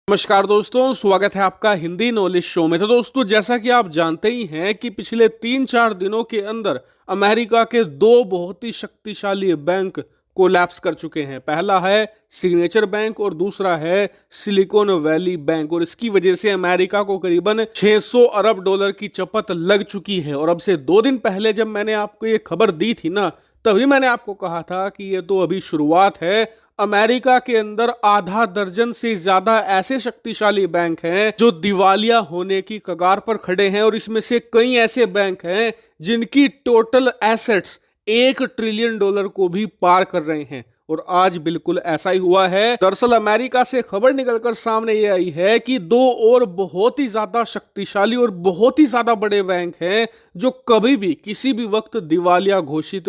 नमस्कार दोस्तों, स्वागत है आपका हिंदी नॉलेज शो में। तो दोस्तों, जैसा कि आप जानते ही हैं कि पिछले 3-4 दिनों के अंदर अमेरिका के दो बहुत ही शक्तिशाली बैंक कोलैप्स कर चुके हैं। पहला है सिग्नेचर बैंक और दूसरा है सिलिकॉन वैली बैंक, और इसकी वजह से अमेरिका को करीबन 600 अरब डॉलर की चपत लग चुकी है। और अब से 2 दिन पहले जब मैंने आपको ये खबर दी थी ना, तभी मैंने आपको कहा था कि ये तो अभी शुरुआत है। अमेरिका के अंदर आधा दर्जन से ज्यादा ऐसे शक्तिशाली बैंक हैं जो दिवालिया होने की कगार पर खड़े हैं, और इसमें से कई ऐसे बैंक हैं जिनकी टोटल एसेट्स 1 ट्रिलियन डॉलर को भी पार कर रहे हैं। और आज बिल्कुल ऐसा ही हुआ है। दरअसल अमेरिका से खबर निकलकर सामने ये आई है कि दो और बहुत ही ज्यादा शक्तिशाली और बहुत ही ज्यादा बड़े बैंक हैं जो कभी भी किसी भी वक्त दिवालिया घोषित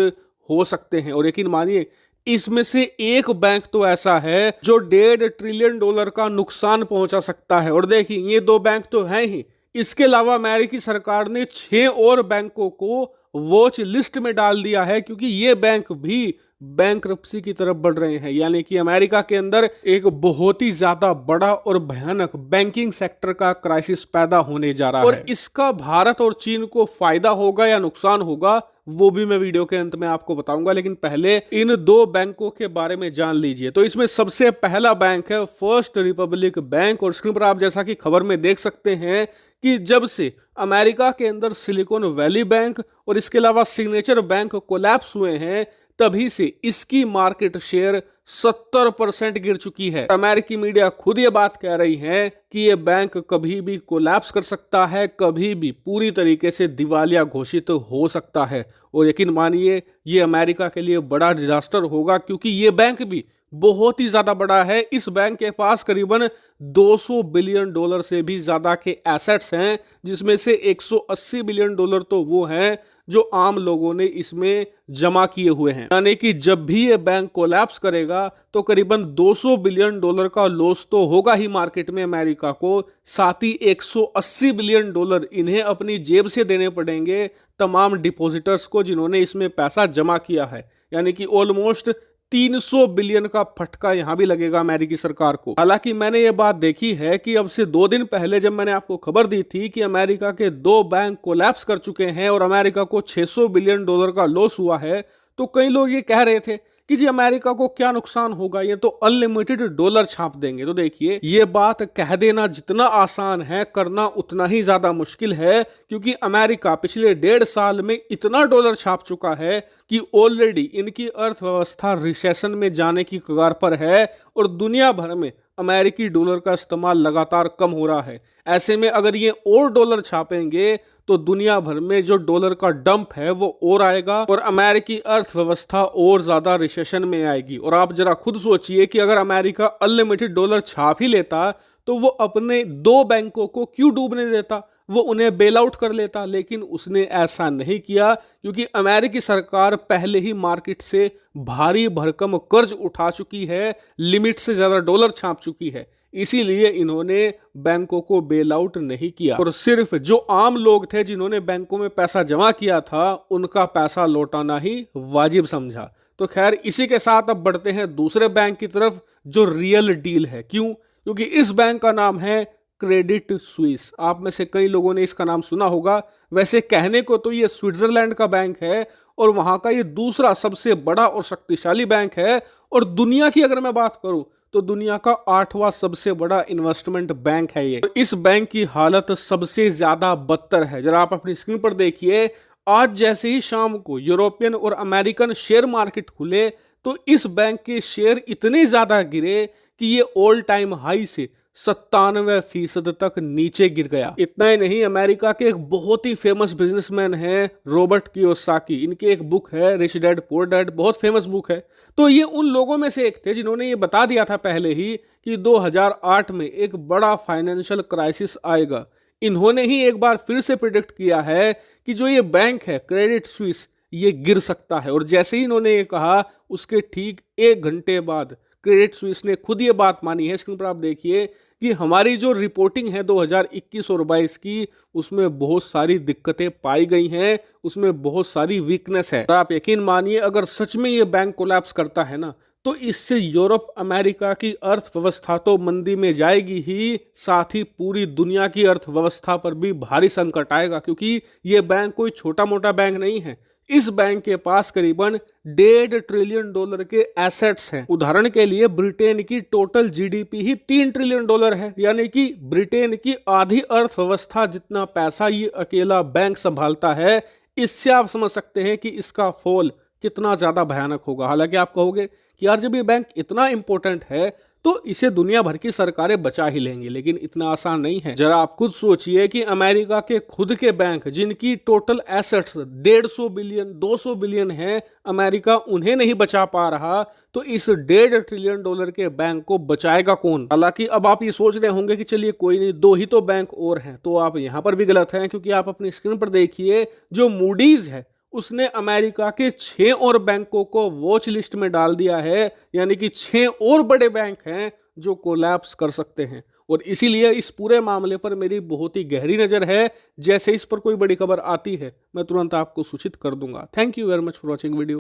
हो सकते हैं। और यकीन मानिए, इसमें से एक बैंक तो ऐसा है जो 1.5 ट्रिलियन डॉलर का नुकसान पहुंचा सकता है। और देखिए, ये 2 बैंक तो हैं ही, इसके अलावा अमेरिकी सरकार ने 6 और बैंकों को वॉच लिस्ट में डाल दिया है, क्योंकि ये बैंक भी बैंकरप्सी की तरफ बढ़ रहे हैं। यानी कि अमेरिका के अंदर एक बहुत ही ज्यादा बड़ा और भयानक बैंकिंग सेक्टर का क्राइसिस पैदा होने जा रहा है। और इसका भारत और चीन को फायदा होगा या नुकसान होगा, वो भी मैं वीडियो के अंत में आपको बताऊंगा। लेकिन पहले इन 2 बैंकों के बारे में जान लीजिए। तो इसमें सबसे पहला बैंक है फर्स्ट रिपब्लिक बैंक, और स्क्रीन पर आप जैसा कि खबर में देख सकते हैं कि जब से अमेरिका के अंदर सिलिकॉन वैली बैंक और इसके अलावा सिग्नेचर बैंक कोलैप्स हुए हैं, तभी से इसकी मार्केट शेयर 70% गिर चुकी है। अमेरिकी मीडिया खुद ये बात कह रही है कि ये बैंक कभी भी कोलैप्स कर सकता है, कभी भी पूरी तरीके से दिवालिया घोषित हो सकता है। और यकीन मानिए, ये अमेरिका के लिए बड़ा डिजास्टर होगा, क्योंकि ये बैंक भी बहुत ही ज्यादा बड़ा है। इस बैंक के पास करीबन 200 बिलियन डॉलर से भी ज्यादा के एसेट्स हैं, जिसमें से 180 बिलियन डॉलर तो वो हैं जो आम लोगों ने इसमें जमा किए हुए हैं। यानी कि जब भी ये बैंक कोलैप्स करेगा तो करीबन 200 बिलियन डॉलर का लॉस तो होगा ही मार्केट में अमेरिका को, साथ ही 180 बिलियन डॉलर इन्हें अपनी जेब से देने पड़ेंगे तमाम डिपॉजिटर्स को जिन्होंने इसमें पैसा जमा किया है। यानी कि ऑलमोस्ट 300 बिलियन का फटका यहां भी लगेगा अमेरिकी सरकार को। हालांकि मैंने ये बात देखी है कि अब से 2 दिन पहले जब मैंने आपको खबर दी थी कि अमेरिका के 2 बैंक कोलैप्स कर चुके हैं और अमेरिका को 600 बिलियन डॉलर का लॉस हुआ है, तो कई लोग ये कह रहे थे कि जी अमेरिका को क्या नुकसान होगा, ये तो अनलिमिटेड डॉलर छाप देंगे। तो देखिए, ये बात कह देना जितना आसान है, करना उतना ही ज्यादा मुश्किल है, क्योंकि अमेरिका पिछले 1.5 साल में इतना डॉलर छाप चुका है कि ऑलरेडी इनकी अर्थव्यवस्था रिसेशन में जाने की कगार पर है, और दुनिया भर में अमेरिकी डॉलर का इस्तेमाल लगातार कम हो रहा है। ऐसे में अगर ये और डॉलर छापेंगे तो दुनिया भर में जो डॉलर का डंप है वो और आएगा, और अमेरिकी अर्थव्यवस्था और ज्यादा रिसेशन में आएगी। और आप जरा खुद सोचिए कि अगर अमेरिका अनलिमिटेड डॉलर छाप ही लेता तो वो अपने 2 बैंकों को क्यों डूबने देता, वो उन्हें बेल आउट कर लेता। लेकिन उसने ऐसा नहीं किया, क्योंकि अमेरिकी सरकार पहले ही मार्केट से भारी भरकम कर्ज उठा चुकी है, लिमिट से ज्यादा डॉलर छाप चुकी है। इसीलिए इन्होंने बैंकों को बेल आउट नहीं किया, और सिर्फ जो आम लोग थे जिन्होंने बैंकों में पैसा जमा किया था, उनका पैसा लौटाना ही वाजिब समझा। तो खैर, इसी के साथ अब बढ़ते हैं दूसरे बैंक की तरफ जो रियल डील है। क्यों? क्योंकि इस बैंक का नाम है क्रेडिट स्विस। आप में से कई लोगों ने इसका नाम सुना होगा। वैसे कहने को तो ये स्विट्जरलैंड का बैंक है, और वहां का ये दूसरा सबसे बड़ा और शक्तिशाली बैंक है। और दुनिया की अगर मैं बात करूं तो दुनिया का 8वां सबसे बड़ा इन्वेस्टमेंट बैंक है ये। तो इस बैंक की हालत सबसे ज्यादा बदतर है। जरा आप अपनी स्क्रीन पर देखिए, आज जैसे ही शाम को यूरोपियन और अमेरिकन शेयर मार्केट खुले तो इस बैंक के शेयर इतने ज्यादा गिरे कि ये ऑल टाइम हाई से 97% तक नीचे गिर गया। इतना ही नहीं, अमेरिका के एक बहुत ही फेमस बिजनेसमैन हैं रॉबर्ट कियोसाकी। इनकी एक बुक है रिच डैड पुअर डैड, बहुत फेमस बुक है। तो ये उन लोगों में से एक थे जिन्होंने ये बता दिया था पहले ही कि 2008 में एक बड़ा फाइनेंशियल क्राइसिस आएगा। इन्होंने ही एक बार फिर से प्रिडिक्ट किया है कि जो ये बैंक है क्रेडिट स्विस, ये गिर सकता है। और जैसे ही इन्होंने ये कहा, उसके ठीक 1 घंटे बाद क्रेडिट स्विस ने खुद ये बात मानी है। स्क्रीन पर आप देखिए कि हमारी जो रिपोर्टिंग है 2021 और 22 की, उसमें बहुत सारी दिक्कतें पाई गई हैं, उसमें बहुत सारी वीकनेस है। तो आप यकीन मानिए, अगर सच में ये बैंक कोलैप्स करता है ना, तो इससे यूरोप अमेरिका की अर्थव्यवस्था तो मंदी में जाएगी ही, साथ ही पूरी दुनिया की अर्थव्यवस्था पर भी भारी संकट आएगा, क्योंकि ये बैंक कोई छोटा मोटा बैंक नहीं है। इस बैंक के पास करीबन $1.5 ट्रिलियन के एसेट्स हैं। उदाहरण के लिए ब्रिटेन की टोटल जीडीपी ही $3 ट्रिलियन है, यानी कि ब्रिटेन की आधी अर्थव्यवस्था जितना पैसा ये अकेला बैंक संभालता है। इससे आप समझ सकते हैं कि इसका फॉल कितना ज्यादा भयानक होगा। हालांकि आप कहोगे कि यार जब ये बैंक इतना इंपॉर्टेंट है तो इसे दुनिया भर की सरकारें बचा ही लेंगी, लेकिन इतना आसान नहीं है। जरा आप खुद सोचिए कि अमेरिका के खुद के बैंक जिनकी टोटल एसेट्स 150 बिलियन 200 बिलियन है, अमेरिका उन्हें नहीं बचा पा रहा, तो इस $1.5 ट्रिलियन के बैंक को बचाएगा कौन। हालांकि अब आप ये सोच रहे होंगे कि चलिए कोई नहीं, 2 ही तो बैंक और हैं, तो आप यहां पर भी गलत हैं, क्योंकि आप अपनी स्क्रीन पर देखिए जो मूडीज है उसने अमेरिका के 6 और बैंकों को वॉच लिस्ट में डाल दिया है, यानी कि 6 और बड़े बैंक हैं जो कोलैप्स कर सकते हैं। और इसीलिए इस पूरे मामले पर मेरी बहुत ही गहरी नजर है। जैसे इस पर कोई बड़ी खबर आती है मैं तुरंत आपको सूचित कर दूंगा। Thank you very much for watching video.